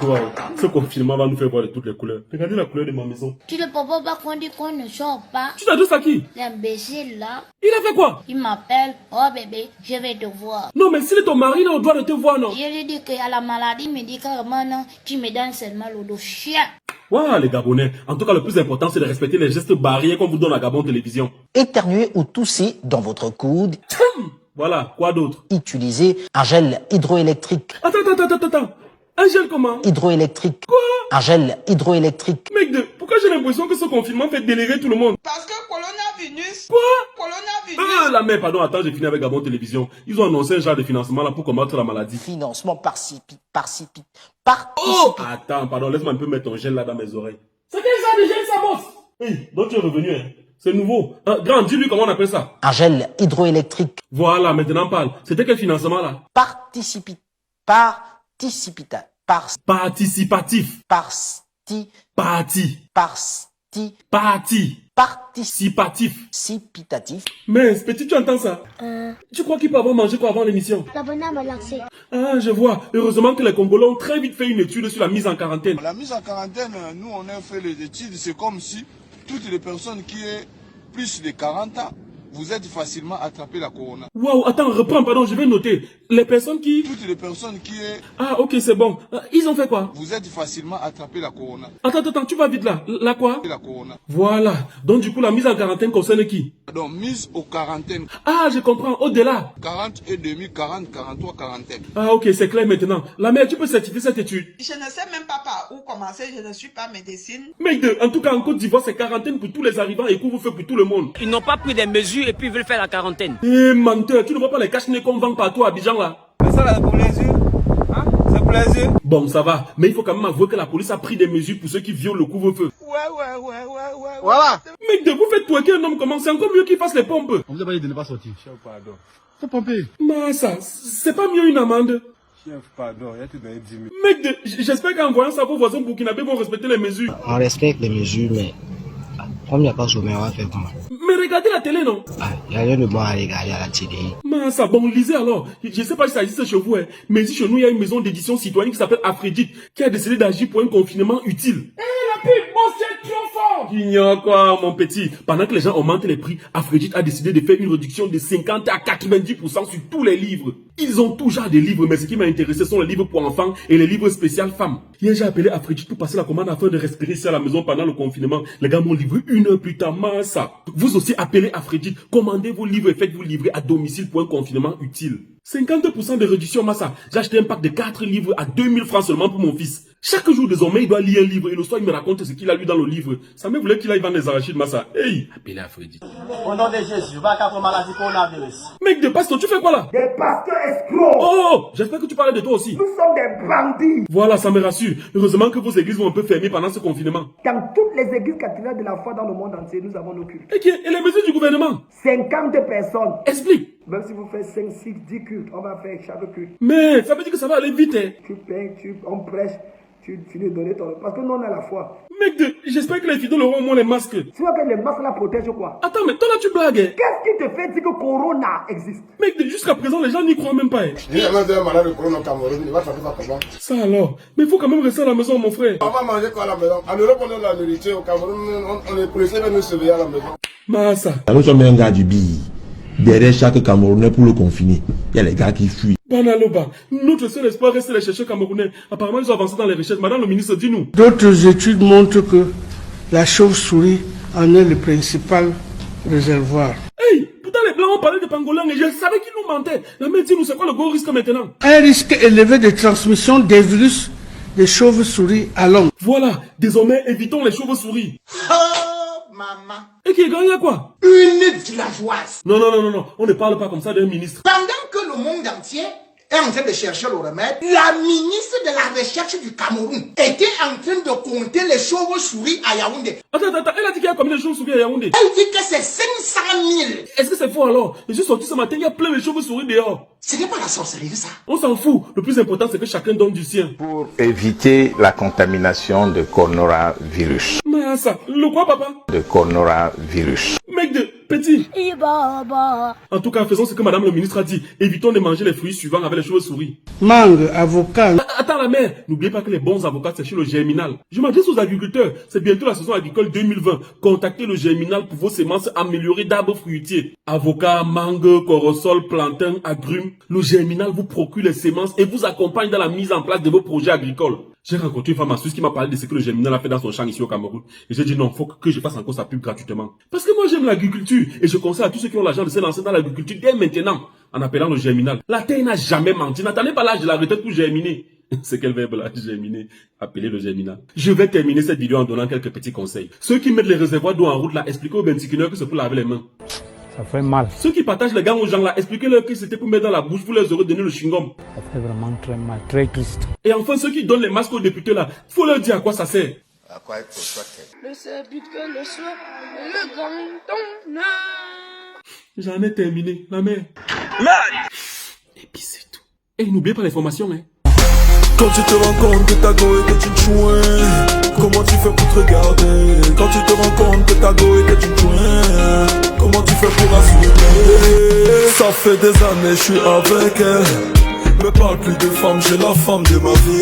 Wow, ce confinement va nous faire voir de toutes les couleurs. Regardez la couleur de ma maison. Tu ne peux pas qu'on dit qu'on ne sort pas. Tu t'adresses à qui? L'imbécile là. Il a fait quoi? Il m'appelle. Oh bébé, je vais te voir. Non, mais s'il est ton mari, on doit te voir, non? Je lui dis qu'à la maladie médicalement, non, tu me donnes seulement l'eau de chien. Waouh, les Gabonais. En tout cas, le plus important, c'est de respecter les gestes barrières qu'on vous donne à Gabon Télévision. Éternuer ou tousser dans votre coude. Voilà, quoi d'autre? Utilisez un gel hydroélectrique. Attends. Un gel comment? Hydroélectrique. Quoi? Un gel hydroélectrique. Mec, pourquoi j'ai l'impression que ce confinement fait délirer tout le monde? Parce que coronavirus. Quoi? Coronavirus. La mère, pardon, attends, j'ai fini avec Gabon Télévision. Ils ont annoncé un genre de financement là pour combattre la maladie. Financement par Oh! Attends, pardon, laisse-moi un peu mettre ton gel là dans mes oreilles. C'est quel genre de gel ça, boss? Hey, donc tu es revenu, hein? C'est nouveau. Grand, dis-lui comment on appelle ça. Un gel hydroélectrique. Voilà, maintenant parle. C'était quel financement là? Participatif. Participatif. Participatif. Mais, petit, tu entends ça? Tu crois qu'il peut avoir mangé quoi avant l'émission? L'abonné m'a lancé. Ah, je vois. Heureusement que les Congolais ont très vite fait une étude sur la mise en quarantaine. La mise en quarantaine, nous on a fait les études, c'est comme si toutes les personnes qui ont plus de 40 ans, vous êtes facilement attrapé la corona. Waouh, attends, reprends, pardon, je vais noter. Les personnes qui... Toutes les personnes qui ont... Ah, ok, c'est bon. Ils ont fait quoi? Vous êtes facilement attrapé la corona. Attends, tu vas vite là. La quoi? La corona. Voilà. Donc du coup, la mise en quarantaine concerne qui? Donc, mise aux quarantaines. Ah, je comprends. Au-delà. 40 et demi, 40, 43, quarantaine. Ah, ok, c'est clair maintenant. La mère, tu peux certifier cette étude? Je ne sais même pas par où commencer, je ne suis pas médecine. Mec, en tout cas, en Côte d'Ivoire, c'est quarantaine pour tous les arrivants et couvre-feu pour tout le monde. Ils n'ont pas pris des mesures et puis ils veulent faire la quarantaine. Eh, menteur, tu ne vois pas les cache-nez qu'on vend partout à Abidjan là? Ça là, c'est pour les yeux. Hein? C'est pour les yeux. Bon, ça va. Mais il faut quand même avouer que la police a pris des mesures pour ceux qui violent le couvre-feu. Ouais. Voilà. Mec, vous faites twerker un homme comment? C'est encore mieux qu'il fasse les pompes. On vous a pas dit de ne pas sortir. Chef, pardon. Faut pomper. Mais ça, c'est pas mieux une amende? Chef, pardon, il y a tout donné 10 000. Mec, j'espère qu'en voyant ça, vos voisins burkinabés vont respecter les mesures. On respecte les mesures, mais comme il n'y a pas sommeil, on va faire comment? Mais regardez la télé, non? Il y a rien de bon à regarder à la télé. Mais ça, bon, lisez alors. Je sais pas si ça existe chez vous, hein, mais ici chez nous, il y a une maison d'édition citoyenne qui s'appelle Afredit, qui a décidé d'agir pour un confinement utile. La pub, bon, c'est trop fort! Ignore quoi, mon petit. Pendant que les gens augmentent les prix, Afredit a décidé de faire une réduction de 50 à 90% sur tous les livres. Ils ont tout genre de livres, mais ce qui m'a intéressé sont les livres pour enfants et les livres spéciaux femmes. Hier, j'ai appelé Afredit pour passer la commande afin de respirer ici à la maison pendant le confinement. Les gars m'ont livré 1 heure plus tard, ça. Vous aussi appelez Afredit, commandez vos livres et faites-vous livrer à domicile pour un confinement utile. 52% de réduction, Massa. J'ai acheté un pack de 4 livres à 2000 francs seulement pour mon fils. Chaque jour, désormais, il doit lire un livre et le soir, il me raconte ce qu'il a lu dans le livre. Ça me voulait qu'il aille vendre des arachides, Massa. Hey, appelez Afredit. Au nom de Jésus, va contre maladie coronavirus. Mec de pasteur, tu fais quoi là? Des pasteurs escrocs. Oh, j'espère que tu parlais de toi aussi. Nous sommes des bandits. Voilà, ça me rassure. Heureusement que vos églises vont un peu fermer pendant ce confinement. Dans toutes les églises catholiques de la foi dans le monde entier, nous avons nos cultes. Et les mesures du gouvernement? 50 personnes. Explique. Même si vous faites 5, 6, 10 cultes, on va faire chaque culte. Mais ça veut dire que ça va aller vite, hein. Tu payes, on prêche, tu finis de donner ton... Parce que nous, on a la foi. Mec, j'espère que les fidèles auront au moins les masques. Tu vois que les masques là protègent quoi? Attends, mais toi là, tu blagues, hein. Qu'est-ce qui te fait dire que Corona existe? Mec, jusqu'à présent, les gens n'y croient même pas, hein. Il y a même un malade de corona au Cameroun, il va faire ça comment? Ça alors. Mais il faut quand même rester à la maison, mon frère. On va manger quoi à la maison? En Europe, on a la nourriture, au Cameroun, on est pressé de nous surveiller à la maison. Massa. Nous sommes un gars du billet. Derrière chaque Camerounais pour le confiner, il y a les gars qui fuient. Banaloba, notre seul espoir reste les chercheurs camerounais. Apparemment, ils ont avancé dans les recherches. Madame le ministre, dis-nous. D'autres études montrent que la chauve-souris en est le principal réservoir. Hey, putain, les blancs ont parlé de pangolins et je savais qu'ils nous mentaient. La mère, dis-nous, c'est quoi le gros risque maintenant? Un risque élevé de transmission des virus des chauves-souris à l'homme. Voilà, désormais, évitons les chauves-souris. Maman. Et qui gagne quoi? Une villageoise. Non, on ne parle pas comme ça d'un ministre. Pendant que le monde entier est en train de chercher le remède, la ministre de la Recherche du Cameroun était en train de compter les chauves-souris à Yaoundé. Attends, elle a dit qu'il y a combien de chauves-souris à Yaoundé? Elle dit que c'est 500 000. Est-ce que c'est faux alors? Je suis sorti ce matin, il y a plein de chauves-souris dehors. Ce n'est pas la sorcellerie ça. On s'en fout. Le plus important, c'est que chacun donne du sien. Pour éviter la contamination de coronavirus. Mais ça, le quoi, papa? De coronavirus. Mec de petit. En tout cas, faisons ce que madame le ministre a dit. Évitons de manger les fruits suivants avec les chauves-souris. Mangue, avocat. Attends, la mer. N'oubliez pas que les bons avocats, c'est chez le Germinal. Je m'adresse aux agriculteurs. C'est bientôt la saison agricole 2020. Contactez le Germinal pour vos semences améliorées d'arbres fruitiers. Avocats, mangue, corosol, plantain, agrumes. Le Germinal vous procure les semences et vous accompagne dans la mise en place de vos projets agricoles. J'ai rencontré une femme en Suisse qui m'a parlé de ce que le Germinal a fait dans son champ ici au Cameroun. Et j'ai dit non, faut que je fasse encore sa pub gratuitement. Parce que moi j'aime l'agriculture et je conseille à tous ceux qui ont l'argent de se lancer dans l'agriculture dès maintenant en appelant le Germinal. La terre n'a jamais menti. N'attendez pas l'âge de la retraite pour germiner. C'est quel verbe là, germiner? Appelez le Germinal. Je vais terminer cette vidéo en donnant quelques petits conseils. Ceux qui mettent les réservoirs d'eau en route là, expliquez aux bensiquineurs que c'est pour laver les mains. Ça fait mal. Ceux qui partagent les gants aux gens là, expliquez-leur que c'était pour mettre dans la bouche, vous leur aurez donné le chewing-gum. Ça fait vraiment très mal, très triste. Et enfin, ceux qui donnent les masques aux députés là, faut leur dire à quoi ça sert. À quoi il faut Le seul but que le soir, le grand honneur. J'en ai terminé, la mère. Et puis c'est tout. Et n'oubliez pas les formations, hein. Quand tu te rends compte que ta go était une chouin, comment tu fais pour te regarder? Quand tu te rends compte que ta go était une chouin, comment tu fais pour assumer? Ça fait des années je suis avec elle, me parle plus de femme, j'ai la femme de ma vie.